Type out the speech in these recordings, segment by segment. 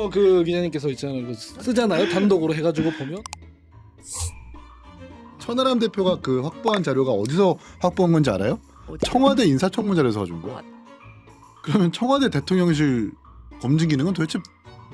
윤준호 그 기자님께서 있잖아요. 그 쓰잖아요. 단독으로 해가지고 보면 천하람 대표가 그 확보한 자료가 어디서 확보한 건지 알아요? 어디요? 청와대 인사청문자료에서 가져온 거야. 그러면 청와대 대통령실 검증 기능은 도대체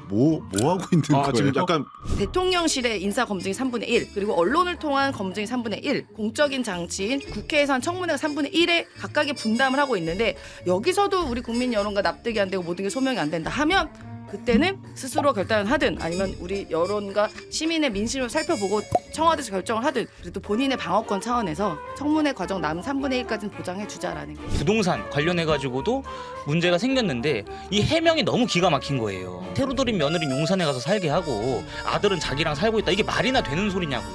뭐 하고 있는 거예요? 지금 약간 대통령실의 인사 검증이 3분의 1, 그리고 언론을 통한 검증이 3분의 1, 공적인 장치인 국회에서 한 청문회가 3분의 1에 각각의 분담을 하고 있는데, 여기서도 우리 국민 여론과 납득이 안 되고 모든 게 소명이 안 된다 하면 그때는 스스로 결단을 하든 아니면 우리 여론과 시민의 민심을 살펴보고 청와대에서 결정을 하든, 그래도 본인의 방어권 차원에서 청문회 과정 남은 3분의 1까지는 보장해 주자라는 게. 부동산 관련해 가지고도 문제가 생겼는데 이 해명이 너무 기가 막힌 거예요. 테러 돌인 며느리 용산에 가서 살게 하고 아들은 자기랑 살고 있다. 이게 말이나 되는 소리냐고.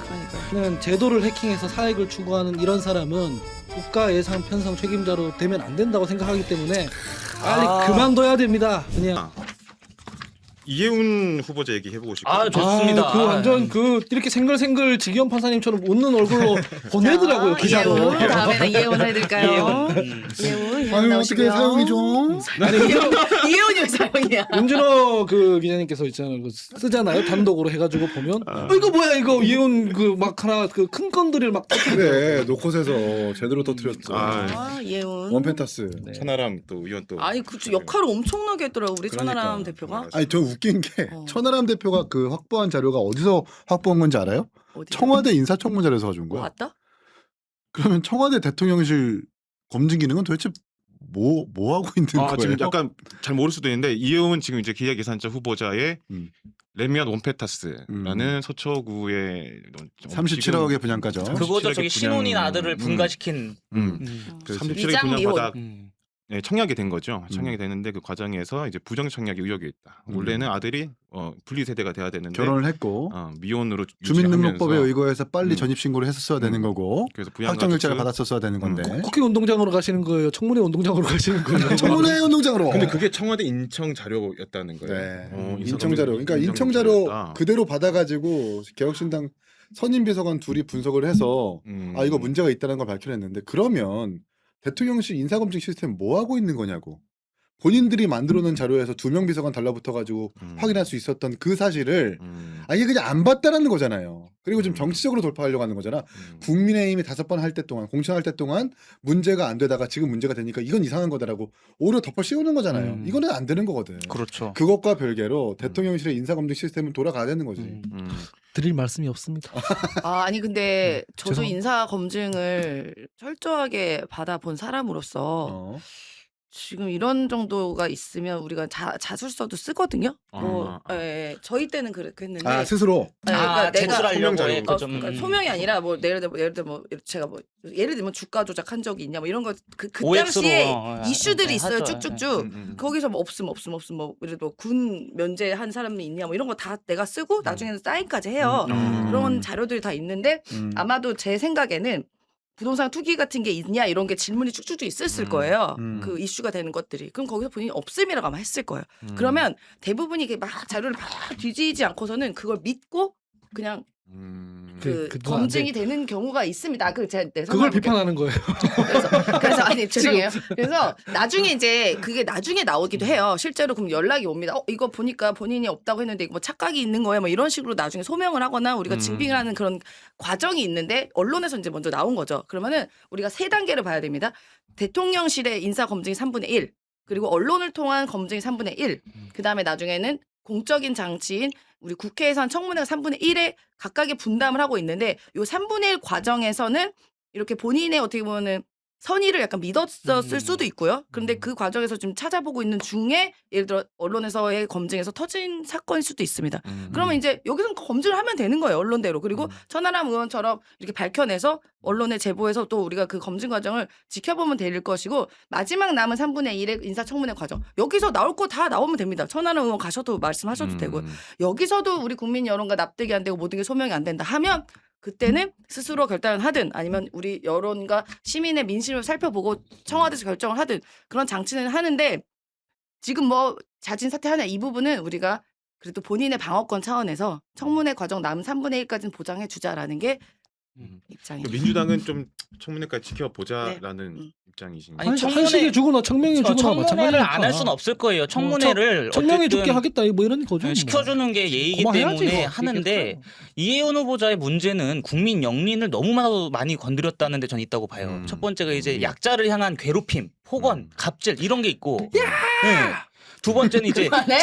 저는 제도를 해킹해서 사익을 추구하는 이런 사람은 국가 예산 편성 책임자로 되면 안 된다고 생각하기 때문에 빨리 그만둬야 됩니다. 그냥. 이해운 후보자 얘기 해보고 싶거든요. 좋습니다. 그 완전 그 이렇게 생글생글 지기현 판사님처럼 웃는 얼굴로 보내더라고요 기사로. 이해운, 다음에는 이해운 해드릴까요? 이해운 아유 어떻게 나오시고요. 사용이 좀 이해운이 왜 사용이야? 윤준호 그 기자님께서 있잖아요. 그 쓰잖아요. 단독으로 해가지고 보면 이거 뭐야 이거 이혼 그 막 하나 그 큰 건들을 막 그래 노컷에서 제대로 터뜨렸어. 이해운. 원펜타스. 네. 천하람 또 의원 또 아니 그 역할을 엄청나게 했더라고 우리 천하람 그러니까. 대표가. 아니 저 웃긴 게 천하람 대표가 그 확보한 자료가 어디서 확보한 건지 알아요? 어디? 청와대 인사청문자료에서 가져온 거야. 왔다? 그러면 청와대 대통령실 검증 기능은 도대체 뭐 하고 있는 거예요? 지금 약간 잘 모를 수도 있는데 이해운 지금 이제 기획예산자 후보자의 레미안 원페타스라는 서초구의 37억의 분양가죠. 그거죠. 저기 신혼인 분양- 아들을 분가시킨. 그 그렇지. 37억의 이장 미혼. 분양바닥 청약이 된 거죠. 청약이 되는데 그 과정에서 이제 부정 청약이 의혹이 있다. 원래는 아들이 분리 세대가 돼야 되는데 결혼을 했고 미혼으로 주민등록법에 유지하면서 의거해서 빨리 전입 신고를 했었어야 되는 거고 그래서 확정일자를 받았었어야 되는 건데 국회 운동장으로 가시는 거예요. 청문회 운동장으로 가시는 거예요. 청문회 운동장으로. 근데 그게 청와대 인청 자료였다는 거예요. 네. 인청 자료. 그러니까 인청 자료 그대로 받아가지고 개혁신당 선임 비서관 둘이 분석을 해서 이거 문제가 있다는 걸 밝혀냈는데, 그러면 대통령실 인사검증 시스템 뭐 하고 있는 거냐고. 본인들이 만들어놓은 자료에서 2명 비서관 달라붙어가지고 확인할 수 있었던 그 사실을 이게 그냥 안 봤다라는 거잖아요. 그리고 지금 정치적으로 돌파하려고 하는 거잖아. 국민의힘이 5번 할 때 동안 공천할 때 동안 문제가 안 되다가 지금 문제가 되니까 이건 이상한 거다라고 오히려 덮어 씌우는 거잖아요. 이거는 안 되는 거거든. 그렇죠. 그것과 별개로 대통령실의 인사검증 시스템은 돌아가야 되는 거지. 드릴 말씀이 없습니다. 아니 근데 저도 죄송합니다. 인사 검증을 철저하게 받아본 사람으로서 어. 지금 이런 정도가 있으면 우리가 자술서도 쓰거든요. 저희 때는 그랬는데. 스스로. 그러니까 내가 제출하려고 소명 그 좀. 그러니까 소명이 아니라 뭐 예를 들면 제가 뭐 예를 들면 주가 조작한 적이 있냐 뭐 이런 거 그 OX 로, 당시에 어, 이슈들이 네, 있어요. 하죠. 쭉쭉쭉. 거기서 뭐 없음 뭐 예를 들어 군 면제한 사람이 있냐 뭐 이런 거 다 내가 쓰고 나중에는 사인까지 해요. 그런 자료들이 다 있는데 아마도 제 생각에는 부동산 투기 같은 게 있냐 이런 게 질문이 쭉쭉쭉 있었을 거예요. 그 이슈가 되는 것들이. 그럼 거기서 본인이 없음이라고 아마 했을 거예요. 그러면 대부분이 이게 막 자료를 막 뒤지지 않고서는 그걸 믿고 그냥 그 그건 안 검증이 되는 경우가 있습니다. 내 그걸 생각에. 비판하는 거예요. 그래서 아니 죄송해요. 그래서 나중에 이제 그게 나중에 나오기도 해요. 실제로 그럼 연락이 옵니다. 이거 보니까 본인이 없다고 했는데 이거 뭐 착각이 있는 거예요. 뭐 이런 식으로 나중에 소명을 하거나 우리가 증빙을 하는 그런 과정이 있는데 언론에서 이제 먼저 나온 거죠. 그러면은 우리가 3단계를 봐야 됩니다. 대통령실의 인사 검증이 3분의 1, 그리고 언론을 통한 검증이 3분의 1, 그 다음에 나중에는 공적인 장치인 우리 국회에서 한 청문회가 3분의 1에 각각의 분담을 하고 있는데, 요 3분의 1 과정에서는 이렇게 본인의 어떻게 보면은 선의를 약간 믿었을 수도 있고요. 그런데 그 과정에서 좀 찾아보고 있는 중에 예를 들어 언론에서의 검증에서 터진 사건일 수도 있습니다. 그러면 이제 여기서 검증을 하면 되는 거예요. 언론대로. 그리고 천하람 의원처럼 이렇게 밝혀내서 언론에 제보해서 또 우리가 그 검증 과정을 지켜보면 될 것이고, 마지막 남은 3분의 1의 인사청문회 과정. 여기서 나올 거 다 나오면 됩니다. 천하람 의원 가셔도 말씀하셔도 되고, 여기서도 우리 국민 여론과 납득이 안 되고 모든 게 소명이 안 된다 하면 그때는 스스로 결단을 하든 아니면 우리 여론과 시민의 민심을 살펴보고 청와대에서 결정을 하든 그런 장치는 하는데, 지금 뭐 자진 사퇴하냐 이 부분은 우리가 그래도 본인의 방어권 차원에서 청문회 과정 남은 3분의 1까지는 보장해 주자라는 게 입장이. 민주당은 좀 청문회까지 지켜보자라는 입장이신가요? 아니, 한식에 주거나 청명에 주거나 청문회를 마찬가지니까. 안 할 수는 없을 거예요. 청문회를 청명해 어쨌든 죽게 하겠다 뭐 이런 거죠. 뭐. 시켜주는 게 예의이기 고마워야지, 때문에 이거. 하는데 이혜원 후보자의 문제는 국민 영린을 너무 많이 건드렸다는 데 전 있다고 봐요. 첫 번째가 이제 약자를 향한 괴롭힘, 폭언, 갑질 이런 게 있고 네. 두 번째는 이제 그만해.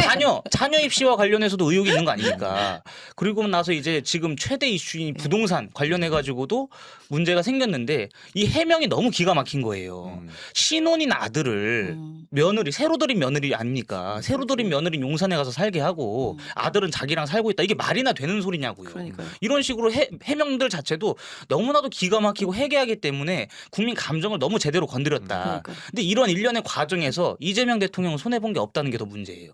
자녀 입시와 관련해서도 의혹이 있는 거 아닙니까? 그리고 나서 이제 지금 최대 이슈인 부동산 관련해 가지고도 문제가 생겼는데 이 해명이 너무 기가 막힌 거예요. 신혼인 아들을 며느리 새로 들인 며느리 아닙니까? 새로 들인 며느리 용산에 가서 살게 하고 아들은 자기랑 살고 있다. 이게 말이나 되는 소리냐고요. 그러니까요. 이런 식으로 해명들 자체도 너무나도 기가 막히고 해괴하기 때문에 국민 감정을 너무 제대로 건드렸다. 그러니까요. 근데 이런 일련의 과정에서 이재명 대통령은 손해본 게 없다는 게 더 문제예요.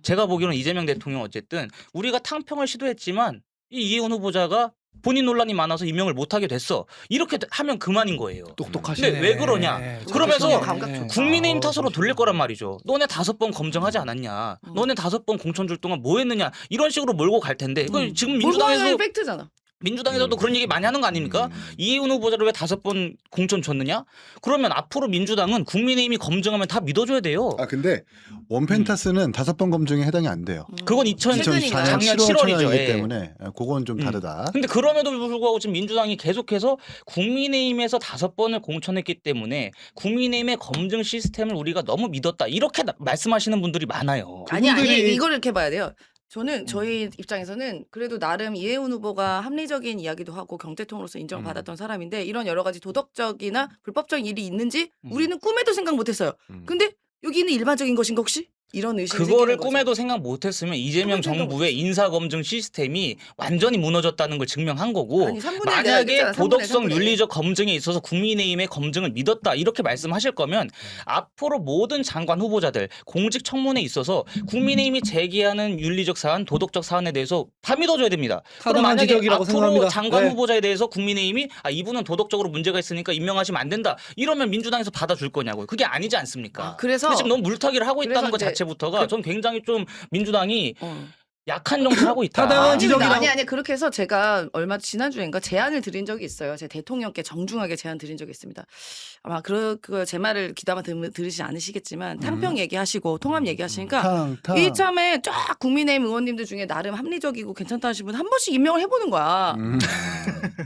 제가 보기로는 이재명 대통령 어쨌든 우리가 탕평을 시도했지만 이 이혜원 후보자가 본인 논란이 많아서 임명을 못하게 됐어. 이렇게 하면 그만인 거예요. 똑똑하시네. 근데 왜 그러냐? 그러면서 감각 좋다. 국민의힘 탓으로 돌릴 거란 말이죠. 너네 5번 검증하지 않았냐? 너네 5번 공천 줄 동안 뭐 했느냐? 이런 식으로 몰고 갈 텐데 이거 지금 민주당에서 팩트잖아. 민주당에서도 그런 얘기 많이 하는 거 아닙니까? 이혜원 후보자를 왜 5번 공천 줬느냐? 그러면 앞으로 민주당은 국민의힘이 검증하면 다 믿어줘야 돼요. 아 근데 원펜타스는 5번 검증에 해당이 안 돼요. 그건 2024년 작년 7월 7월이죠. 천연이기 때문에 그건 좀 다르다. 근데 그럼에도 불구하고 지금 민주당이 계속해서 국민의힘에서 5번을 공천했기 때문에 국민의힘의 검증 시스템을 우리가 너무 믿었다. 이렇게 말씀하시는 분들이 많아요. 아니 그분들이- 이걸 이렇게 봐야 돼요. 저는 저희 입장에서는 그래도 나름 이혜원 후보가 합리적인 이야기도 하고 경제통으로서 인정을 받았던 사람인데 이런 여러 가지 도덕적이나 불법적인 일이 있는지 우리는 꿈에도 생각 못했어요. 근데 여기는 일반적인 것인가 혹시? 이런 의심이 그거를 생기는 거죠. 꿈에도 생각 못했으면 이재명 꿈에도 생각 정부의 인사검증 시스템이 완전히 무너졌다는 걸 증명한 거고 아니, 3분의 1 내가 만약에 얘기했잖아, 3분의 1, 도덕성 3분의 1. 윤리적 검증에 있어서 국민의힘의 검증을 믿었다 이렇게 말씀하실 거면 앞으로 모든 장관 후보자들 공직청문회에 있어서 국민의힘이 제기하는 윤리적 사안, 도덕적 사안에 대해서 다 믿어줘야 됩니다. 그럼 타당한 만약에 지적이라고 앞으로 생각합니다. 장관 네. 후보자에 대해서 국민의힘이 이분은 도덕적으로 문제가 있으니까 임명하시면 안 된다 이러면 민주당에서 받아줄 거냐고요. 그게 아니지 않습니까? 그래서 근데 지금 너무 물타기를 하고 있다는 그래서 것 이제 자체부터가 전 굉장히 좀 민주당이 어. 약한 정치를 하고 있다. 타당한 지적이라고- 아니 그렇게 해서 제가 얼마 지난주인가 제안을 드린 적이 있어요. 제 대통령께 정중하게 제안 드린 적이 있습니다. 아마 제 말을 귀담아 들으시지 않으시겠지만 탕평 얘기하시고 통합 얘기하시니까 탕. 이참에 쫙 국민의힘 의원님들 중에 나름 합리적이고 괜찮다 하시는 분 한 번씩 임명을 해보는 거야.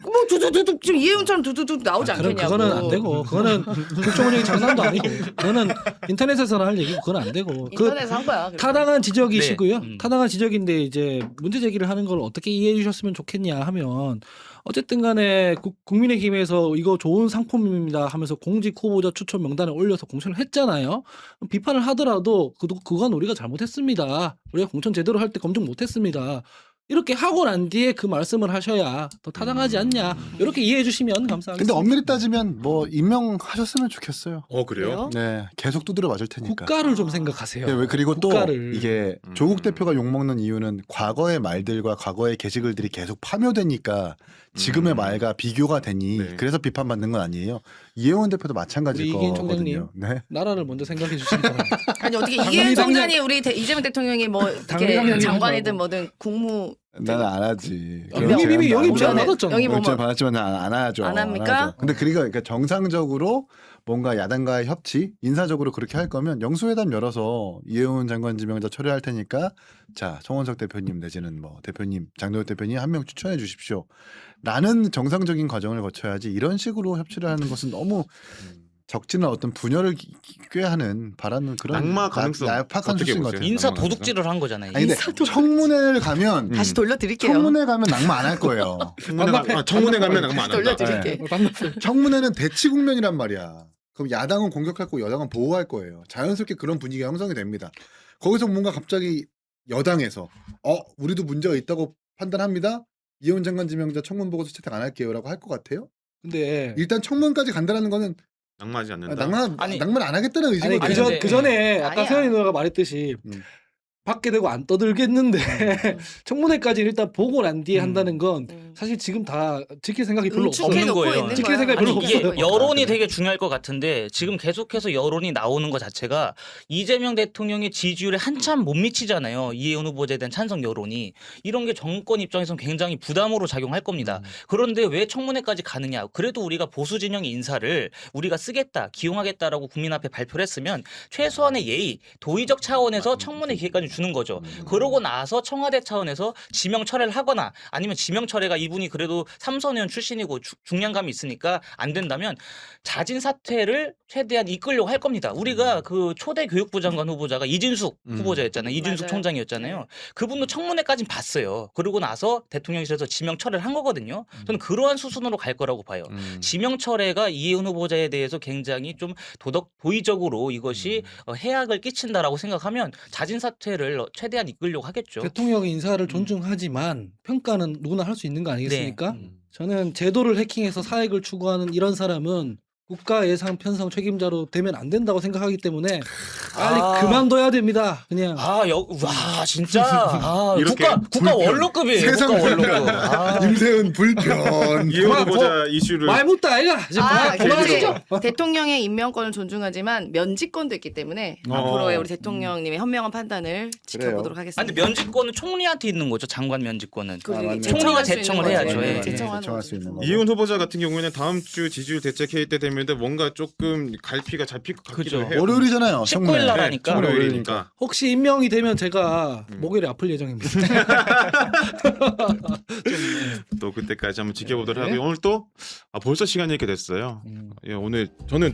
뭐 두두두두 지금 이혜훈처럼 두두두 나오지 않겠냐고. 그거는 안 되고 그거는 국정원 얘기 장난도 아니고 그거는 인터넷에서는 할 얘기고 그건 안 되고 그 인터넷에서 한 거야. 그래서. 타당한 지적이시고요. 네. 타당한 지적인데 이제 문제 제기를 하는 걸 어떻게 이해해 주셨으면 좋겠냐 하면 어쨌든 간에 국민의힘에서 이거 좋은 상품입니다 하면서 공직 후보자 추천 명단에 올려서 공천을 했잖아요. 비판을 하더라도 그건 우리가 잘못했습니다. 우리가 공천 제대로 할 때 검증 못했습니다. 이렇게 하고 난 뒤에 그 말씀을 하셔야 더 타당하지 않냐. 이렇게 이해해 주시면 감사하겠습니다. 근데 엄밀히 따지면 뭐 임명하셨으면 좋겠어요. 그래요? 네, 계속 두드려 맞을 테니까. 국가를 좀 생각하세요. 네, 그리고 또 국가를. 이게 조국 대표가 욕먹는 이유는 과거의 말들과 과거의 게시글들이 계속 파묘되니까 지금의 말과 비교가 되니 네. 그래서 비판받는 건 아니에요. 이혜원 대표도 마찬가지일 우리 이기인 거거든요. 네. 나라를 먼저 생각해 주시기 바랍니다. 아니 어떻게 당연히 이혜훈 당연- 총장이 우리 이재명 대통령이 뭐 당연히 이렇게 하지 장관이든 말고. 뭐든 국무 나는 안 하지. 이미 영입 제안 받았잖아. 영입 영입 제안 뭐- 받았지만 안 하죠. 안 합니까? 하죠. 근데 그러니까 정상적으로 뭔가 야당과의 협치, 인사적으로 그렇게 할 거면 영수회담 열어서 이혜훈 장관 지명자 철회할 테니까 자 송원석 대표님 내지는 뭐 대표님 장도혁 대표님 한 명 추천해 주십시오. 라는 정상적인 과정을 거쳐야지 이런 식으로 협치를 하는 것은 너무 적지는 어떤 분열을 꾀하는 바라는 그런 낙마 가능성 얄팍한 어떻게 수신 것 보세요? 같아요. 인사 도둑질을 한 거잖아요. 아니 근데 청문회를 가면 다시 돌려드릴게요. 청문회 가면 낙마 안 할 거예요. 청문회 가면 낙마 안 한다. 돌려드릴게. 청문회는 대치 국면이란 말이야. 그럼 야당은 공격할 거고 여당은 보호할 거예요. 자연스럽게 그런 분위기가 형성이 됩니다. 거기서 뭔가 갑자기 여당에서 우리도 문제가 있다고 판단합니다. 이혜원 장관 지명자 청문 보고서 채택 안 할게요라고 할 것 같아요. 근데 일단 청문까지 간다는 거는 낙마하지 않는다. 낙만 아니, 안 하겠다는 의지거든요. 아니 그 전에 아까 아니야. 세연이 누나가 말했듯이 음. 받게 되고 안 떠들겠는데 청문회까지 일단 보고 난 뒤에 한다는 건 사실 지금 다 지킬 생각이 별로 없어요. 없는 놓고 거예요. 있는 지킬 거야. 생각이 아니 별로 이게 없어요. 여론이 되게 중요할 것 같은데 지금 계속해서 여론이 나오는 것 자체가 이재명 대통령의 지지율에 한참 못 미치잖아요. 이해운 후보자에 대한 찬성 여론이. 이런 게 정권 입장에서는 굉장히 부담으로 작용할 겁니다. 그런데 왜 청문회까지 가느냐. 그래도 우리가 보수 진영의 인사를 우리가 쓰겠다, 기용하겠다라고 국민 앞에 발표를 했으면 최소한의 예의, 도의적 차원에서 청문회 기회까지 주는 거죠. 그러고 나서 청와대 차원에서 지명 철회를 하거나 아니면 지명 철회가 이분이 그래도 삼선 의원 출신이고 중량감이 있으니까 안 된다면 자진 사퇴를 최대한 이끌려고 할 겁니다. 우리가 그 초대 교육부 장관 후보자가 이진숙 후보자였잖아요. 이진숙 맞아요. 총장이었잖아요. 그분도 청문회까지는 봤어요. 그러고 나서 대통령실에서 지명 철회를 한 거거든요. 저는 그러한 수순으로 갈 거라고 봐요. 지명 철회가 이해운 후보자에 대해서 굉장히 좀 도의적으로 이것이 해악을 끼친다라고 생각하면 자진 사퇴를 최대한 이끌려고 하겠죠. 대통령의 인사를 존중하지만 평가는 누구나 할 수 있는 거 아니겠습니까? 네. 저는 제도를 해킹해서 사익을 추구하는 이런 사람은 국가 예산 편성 책임자로 되면 안 된다고 생각하기 때문에 빨리 그만둬야 됩니다. 그냥. 와 진짜 이렇게 국가 원로급이에요. 세상 국가 원로급. 불편. 임세은 불편. 이해운 후보자 이슈를 말 못다 아이가. 이제 그만하시죠. 대통령의 임명권을 존중하지만 면직권도 있기 때문에 앞으로의 우리 대통령님의 현명한 판단을 지켜보도록 하겠습니다. 아니, 근데 면직권은 총리한테 있는 거죠. 장관 면직권은. 그 맞네. 총리가 제청할 수 있는 제청을 거지. 해야죠. 네, 예. 제청할 수 있는 거. 이해운 후보자 같은 경우에는 다음 주 지지율 대책 회의 때 되면 뭔가 조금 갈피가 잡힐 것 같기도 그죠. 해요. 월요일이잖아요. 19일 날 하니까. 청문회 월요일이니까. 혹시 임명이 되면 제가 목요일에 아플 예정입니다. 또 그때까지 한번 지켜보도록 네. 하고요. 오늘 또 벌써 시간이 이렇게 됐어요. 예, 오늘 저는